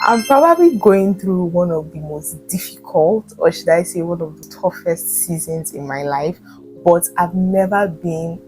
I'm probably going through one of the most difficult, or should I say, one of the toughest seasons in my life, but I've never been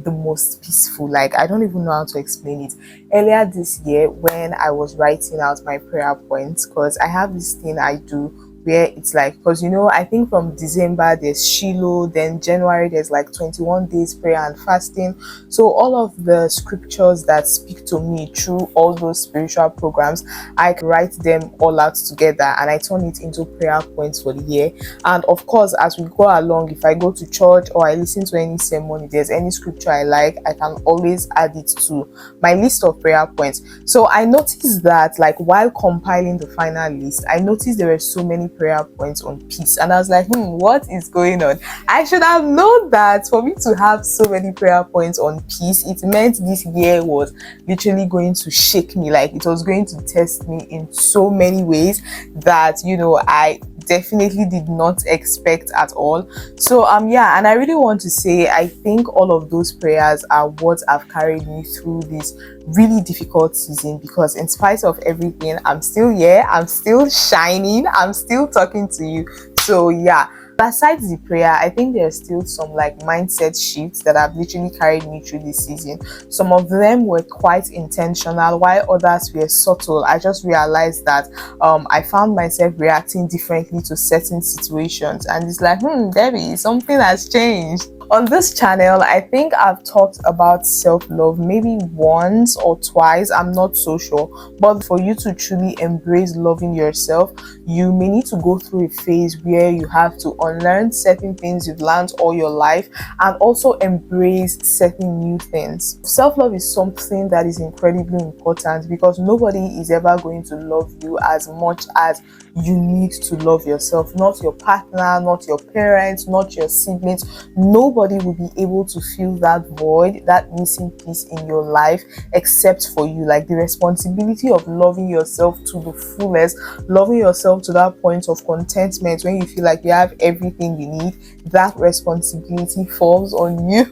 the most peaceful. Like, I don't even know how to explain it. Earlier this year, when I was writing out my prayer points, because I have this thing I do where it's like, because I think from December there's Shiloh, then January there's like 21 days prayer and fasting. So all of the scriptures that speak to me through all those spiritual programs, I write them all out together and I turn it into prayer points for the year. And of course, as we go along, if I go to church or I listen to any sermon, if there's any scripture I like, I can always add it to my list of prayer points. So I noticed that, like, while compiling the final list, I noticed there were so many prayer points on peace, and I was like, what is going on? I should have known that for me to have so many prayer points on peace, it meant this year was literally going to shake me. Like, it was going to test me in so many ways that I definitely did not expect at all. So yeah, and I really want to say I think all of those prayers are what have carried me through this really difficult season, because in spite of everything, I'm still here, I'm still shining, I'm still talking to you. So yeah, besides the prayer, I think there's still some like mindset shifts that have literally carried me through this season. Some of them were quite intentional, while others were subtle. I just realized that I found myself reacting differently to certain situations, and it's like, Debbie, something has changed. On this channel, I think I've talked about self-love maybe once or twice, I'm not so sure. But for you to truly embrace loving yourself, you may need to go through a phase where you have to unlearn certain things you've learned all your life and also embrace certain new things. Self-love is something that is incredibly important, because nobody is ever going to love you as much as you need to love yourself. Not your partner, not your parents, not your siblings. Nobody will be able to fill that void, that missing piece in your life, except for you. Like, the responsibility of loving yourself to the fullest, loving yourself to that point of contentment when you feel like you have everything you need, that responsibility falls on you.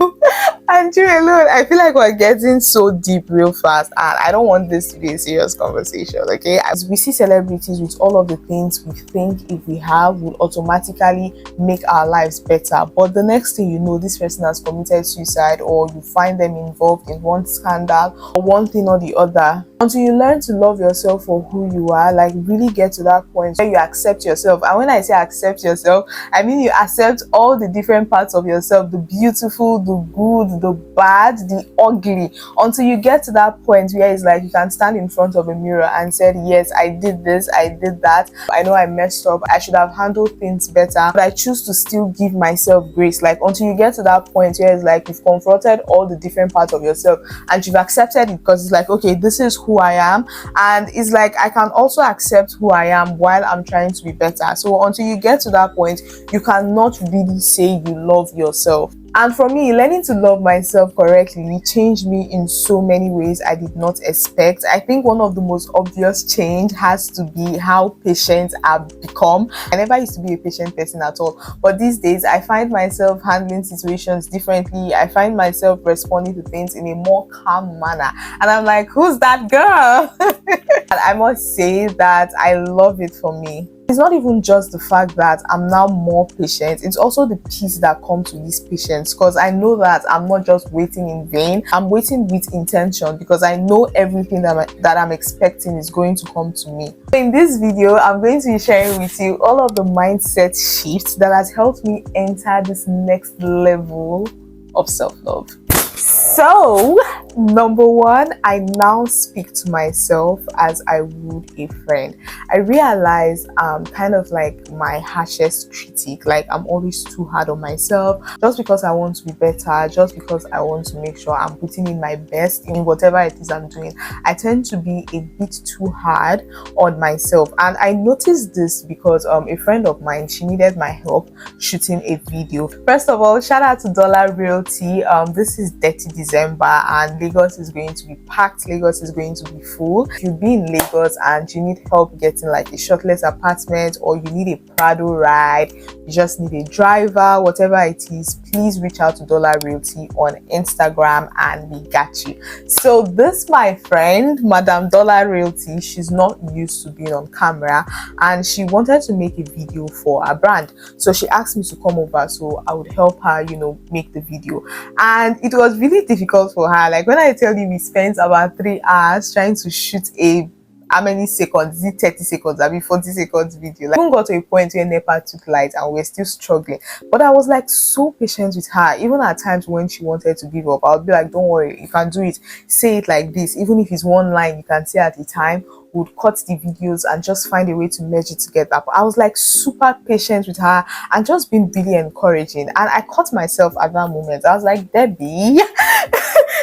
And you alone. I feel like we're getting so deep real fast, and I don't want this to be a serious conversation, okay? As we see celebrities with all of the things we think if we have would automatically make our lives better, but the next thing you know, this person has committed suicide, or you find them involved in one scandal or one thing or the other. Until you learn to love yourself for who you are, like really get to that point where you accept yourself. And when I say accept yourself, I mean you accept all the different parts of yourself, the beautiful, the good, the bad, the ugly, until you get to that point where it's like you can stand in front of a mirror and say, yes, I did this, I did that, I know I messed up, I should have handled things better, but I choose to still give myself grace. Like, until you get to that point where it's like you've confronted all the different parts of yourself and you've accepted it, because it's like, okay, this is who I am, and it's like I can also accept who I am while I'm trying to be better. So until you get to that point, you cannot really say you love yourself. And for me, learning to love myself correctly changed me in so many ways I did not expect. I think one of the most obvious change has to be how patient I've become. I never used to be a patient person at all, but these days I find myself handling situations differently. I find myself responding to things in a more calm manner, and I'm like, who's that girl? And I must say that I love it for me. It's not even just the fact that I'm now more patient, it's also the peace that comes with this patience, because I know that I'm not just waiting in vain, I'm waiting with intention, because I know everything that I'm expecting is going to come to me. In this video, I'm going to be sharing with you all of the mindset shifts that has helped me enter this next level of self-love. So, number one, I now speak to myself as I would a friend. I realize I'm kind of like my harshest critic. Like, I'm always too hard on myself just because I want to be better, just because I want to make sure I'm putting in my best in whatever it is I'm doing. I tend to be a bit too hard on myself, and I noticed this because a friend of mine, she needed my help shooting a video. First of all, shout out to Dollar Realty. This is 30 December, and Lagos is going to be packed. Lagos is going to be full. If you be in Lagos and you need help getting like a shortless apartment, or you need a Prado ride, you just need a driver, whatever it is, please reach out to Dollar Realty on Instagram and we got you. So this, my friend, Madam Dollar Realty, she's not used to being on camera and she wanted to make a video for a brand. So she asked me to come over so I would help her, make the video. And it was really difficult for her. Like, when I tell you, we spent about 3 hours trying to shoot a, how many seconds? Is it 30 seconds? I mean 40 seconds video. Like, we got to a point where NEPA took light and we're still struggling. But I was like so patient with her. Even at times when she wanted to give up, I would be like, don't worry, you can do it. Say it like this. Even if it's one line you can say at a time, would cut the videos and just find a way to merge it together. But I was like super patient with her and just being really encouraging. And I caught myself at that moment. I was like, Debbie,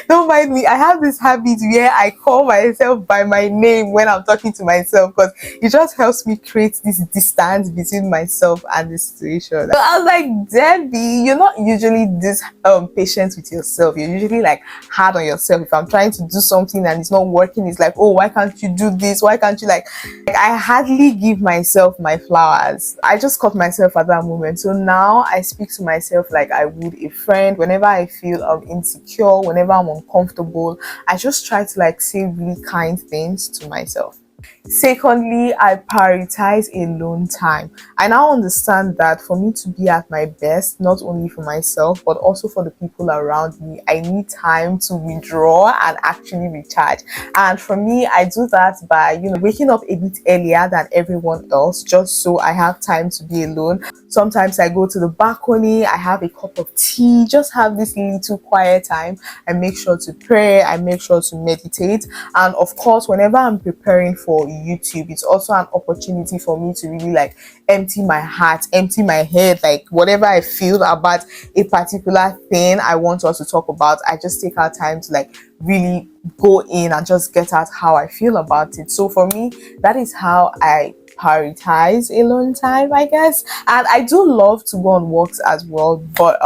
don't mind me. I have this habit where I call myself by my name when I'm talking to myself, because it just helps me create this distance between myself and the situation. So I was like, Debbie, you're not usually this patient with yourself. You're usually like hard on yourself. If I'm trying to do something and it's not working, it's like, oh, why can't you do this? Why can't you like I hardly give myself my flowers. I just caught myself at that moment. So now I speak to myself like I would a friend. Whenever I feel insecure, whenever I'm uncomfortable, I just try to like say really kind things to myself. Secondly, I prioritize alone time. I now understand that for me to be at my best, not only for myself but also for the people around me, I need time to withdraw and actually recharge. And for me, I do that by waking up a bit earlier than everyone else, just so I have time to be alone. Sometimes I go to the balcony, I have a cup of tea, just have this little quiet time. I make sure to pray, I make sure to meditate. And of course, whenever I'm preparing for YouTube, it's also an opportunity for me to really like empty my heart, empty my head, like whatever I feel about a particular thing I want us to talk about, I just take our time to like really go in and just get out how I feel about it. So for me, that is how I prioritize alone time, I guess. And I do love to go on walks as well, but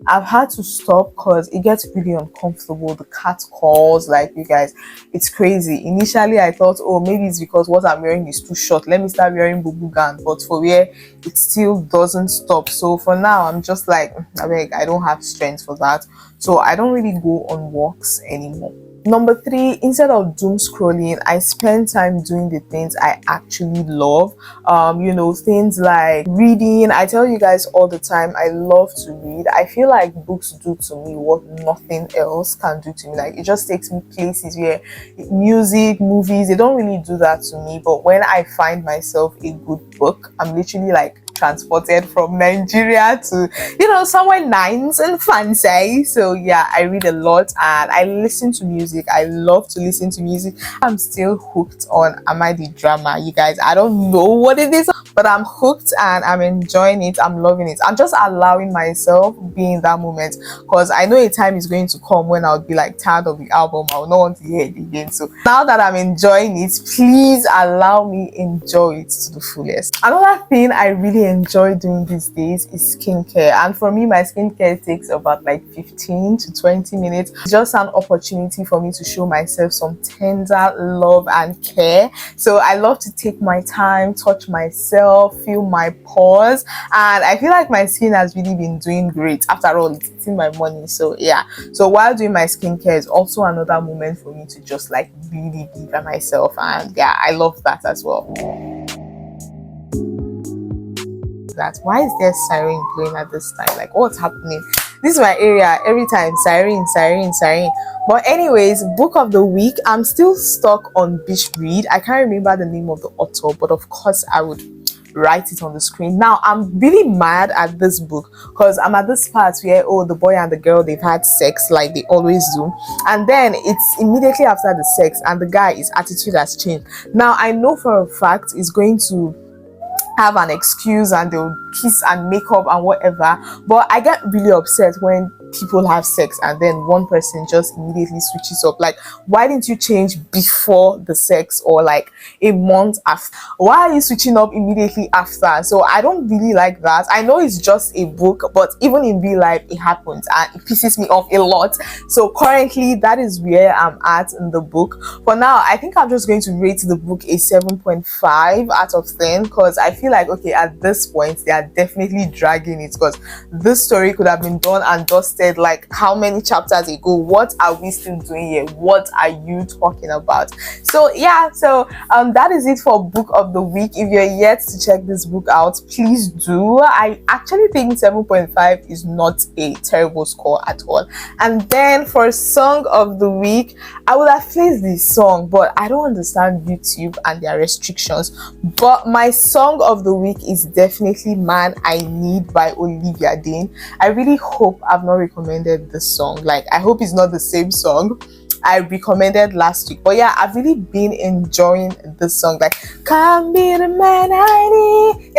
I've had to stop because it gets really uncomfortable. The cat calls, like, you guys, it's crazy. Initially I thought, oh, maybe it's because what I'm wearing is too short, let me start wearing bubu gown, but for where it still doesn't stop. So for now I'm just like, I don't have strength for that, so I don't really go on walks anymore. Number 3, instead of doom scrolling, I spend time doing the things I actually love. Things like reading. I tell you guys all the time, I love to read. I feel like books do to me what nothing else can do to me. Like, it just takes me places where music, movies, they don't really do that to me. But when I find myself a good book, I'm literally like transported from Nigeria to somewhere nice and fancy. So yeah, I read a lot and I listen to music. I love to listen to music. I'm still hooked on Am I the Drama, you guys. I don't know what it is, but I'm hooked and I'm enjoying it. I'm loving it. I'm just allowing myself be in that moment, because I know a time is going to come when I'll be like tired of the album. I'll not want to hear it again. So now that I'm enjoying it, please allow me enjoy it to the fullest. Another thing I really enjoy doing these days is skincare, and for me, my skincare takes about like 15 to 20 minutes. It's just an opportunity for me to show myself some tender love and care. So I love to take my time, touch myself, feel my pores, and I feel like my skin has really been doing great. After all, it's eating my money. So yeah, so while doing my skincare is also another moment for me to just like really be by myself, and yeah, I love that as well. Why is there siren playing at this time? Like, what's happening? This is my area. Every time siren. But anyways, book of the week, I'm still stuck on Beach Read. I can't remember the name of the author, but of course I would write it on the screen. Now I'm really mad at this book because I'm at this part where, oh, the boy and the girl, they've had sex like they always do, and then it's immediately after the sex and the guy, his attitude has changed. Now I know for a fact it's going to have an excuse and they'll kiss and make up and whatever. But I get really upset when people have sex and then one person just immediately switches up. Like, why didn't you change before the sex or like a month after? Why are you switching up immediately after? So I don't really like that. I know it's just a book, but even in real life it happens and it pisses me off a lot. So currently that is where I'm at in the book. For now, I think I'm just going to rate the book a 7.5 out of 10 because I feel like, okay, at this point they are definitely dragging it, because this story could have been done and dusted like how many chapters ago. What are we still doing here? What are you talking about? So yeah, so that is it for book of the week. If you're yet to check this book out, please do. I actually think 7.5 is not a terrible score at all. And then for song of the week, I would have placed this song, but I don't understand YouTube and their restrictions. But my song of the week is definitely Man I Need by Olivia. I really hope I've not recommended this song. Like, I hope it's not the same song I recommended last week. But yeah, I've really been enjoying this song. Like, come be the man I need.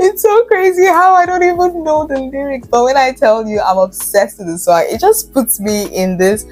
It's so crazy how I don't even know the lyrics, but when I tell you I'm obsessed with the song, it just puts me in this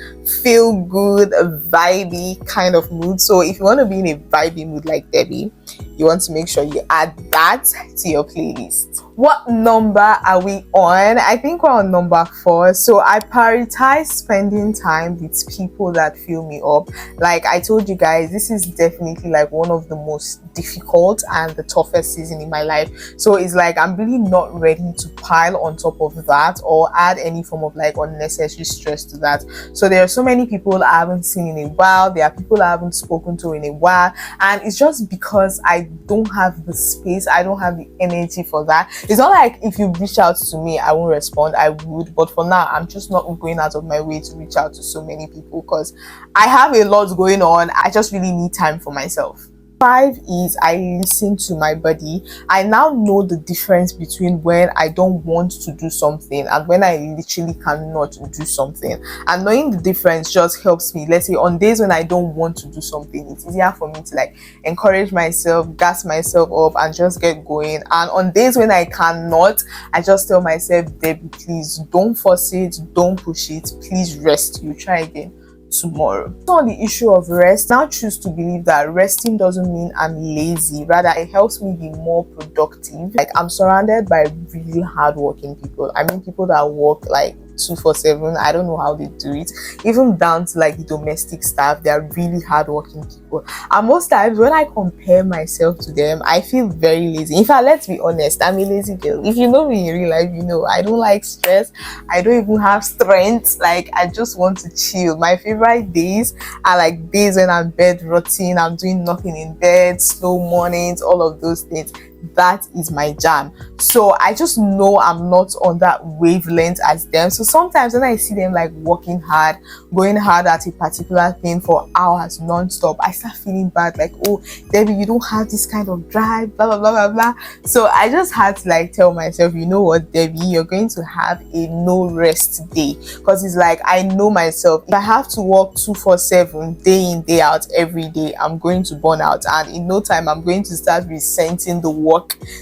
feel good, vibey kind of mood. So if you want to be in a vibey mood like Debbie, you want to make sure you add that to your playlist. What number are we on? I think we're on number 4. So I prioritize spending time with people that fill me up. Like I told you guys, this is definitely like one of the most difficult and the toughest season in my life. So it's like I'm really not ready to pile on top of that or add any form of like unnecessary stress to that. So there are so many people I haven't seen in a while. There are people I haven't spoken to in a while, and it's just because I don't have the space, I don't have the energy for that. It's not like if you reach out to me I won't respond, I would, but for now I'm just not going out of my way to reach out to so many people because I have a lot going on. I just really need time for myself. 5 is I listen to my body. I now know the difference between when I don't want to do something and when I literally cannot do something. And knowing the difference just helps me. Let's say on days when I don't want to do something, it's easier for me to like encourage myself, gas myself up and just get going. And on days when I cannot, I just tell myself, Debbie, please don't force it, don't push it, please rest, you try again tomorrow. So on the issue of rest, now choose to believe that resting doesn't mean I'm lazy, rather it helps me be more productive. Like I'm surrounded by really hardworking people. I mean, people that work like 2-4-7. I don't know how they do it. Even down to like the domestic staff, they are really hardworking people. And most times when I compare myself to them, I feel very lazy. In fact, let's be honest, I'm a lazy girl. If you know me in real life, you know I don't like stress. I don't even have strength. Like I just want to chill. My favorite days are like days when I'm bed rotting, I'm doing nothing in bed, slow mornings, all of those things. That is my jam. So I just know I'm not on that wavelength as them. So sometimes when I see them like working hard, going hard at a particular thing for hours non-stop, I start feeling bad, like, oh Debbie, you don't have this kind of drive, blah blah blah blah blah. So I just had to like tell myself, you know what, Debbie, you're going to have a no rest day, because it's like I know myself, if I have to work 2-4-7 day in day out every day, I'm going to burn out, and in no time I'm going to start resenting the work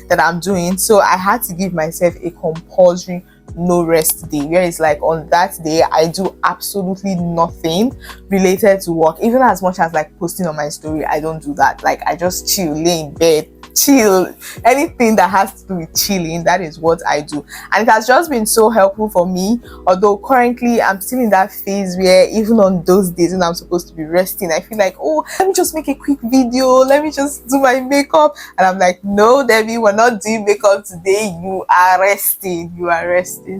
that I'm doing. So I had to give myself a compulsory no rest day, where it's like on that day I do absolutely nothing related to work. Even as much as like posting on my story, I don't do that. Like I just chill, lay in bed, chill. Anything that has to do with chilling, that is what I do, and it has just been so helpful for me. Although currently I'm still in that phase where even on those days when I'm supposed to be resting, I feel like, oh, let me just make a quick video, let me just do my makeup, and I'm like, no Debbie, we're not doing makeup today, you are resting.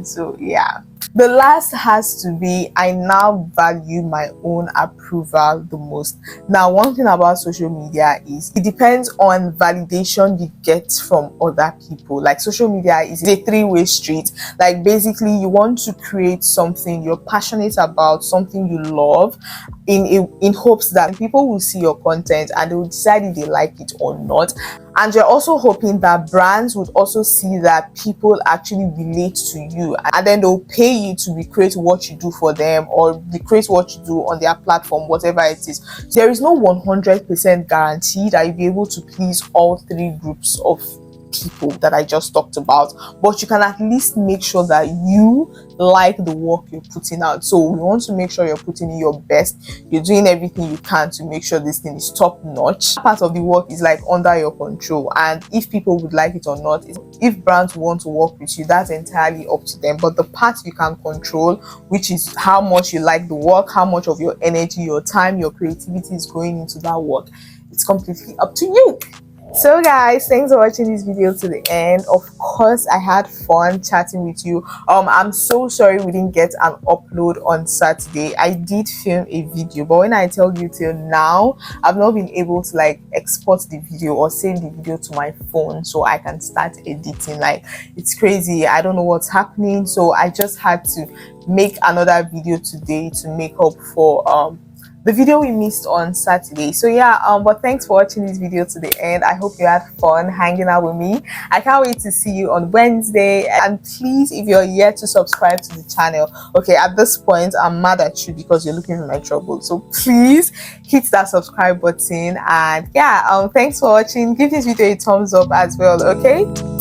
So yeah. The last has to be, I now value my own approval the most. Now, one thing about social media is it depends on validation you get from other people. Like social media is a 3-way street. Like basically you want to create something you're passionate about, something you love, in hopes that people will see your content and they will decide if they like it or not. And you're also hoping that brands would also see that people actually relate to you, and then they'll pay you to recreate what you do for them or recreate what you do on their platform, whatever it is. There is no 100% guarantee that you'll be able to please all three groups of people that I just talked about, but you can at least make sure that you like the work you're putting out. So we want to make sure you're putting in your best, you're doing everything you can to make sure this thing is top notch. Part of the work is like under your control, and if people would like it or not, if brands want to work with you, that's entirely up to them. But the part you can control, which is how much you like the work, how much of your energy, your time, your creativity is going into that work, it's completely up to you. So guys, thanks for watching this video to the end. Of course, I had fun chatting with you. I'm so sorry we didn't get an upload on Saturday. I did film a video, but when I tell you till now, I've not been able to like export the video or save the video to my phone so I can start editing. Like, it's crazy. I don't know what's happening, so I just had to make another video today to make up for the video we missed on Saturday. So yeah, but thanks for watching this video to the end. I hope you had fun hanging out with me. I can't wait to see you on Wednesday. And please, if you're yet to subscribe to the channel, okay, at this point I'm mad at you because you're looking for my trouble, so please hit that subscribe button. And yeah, thanks for watching. Give this video a thumbs up as well, okay?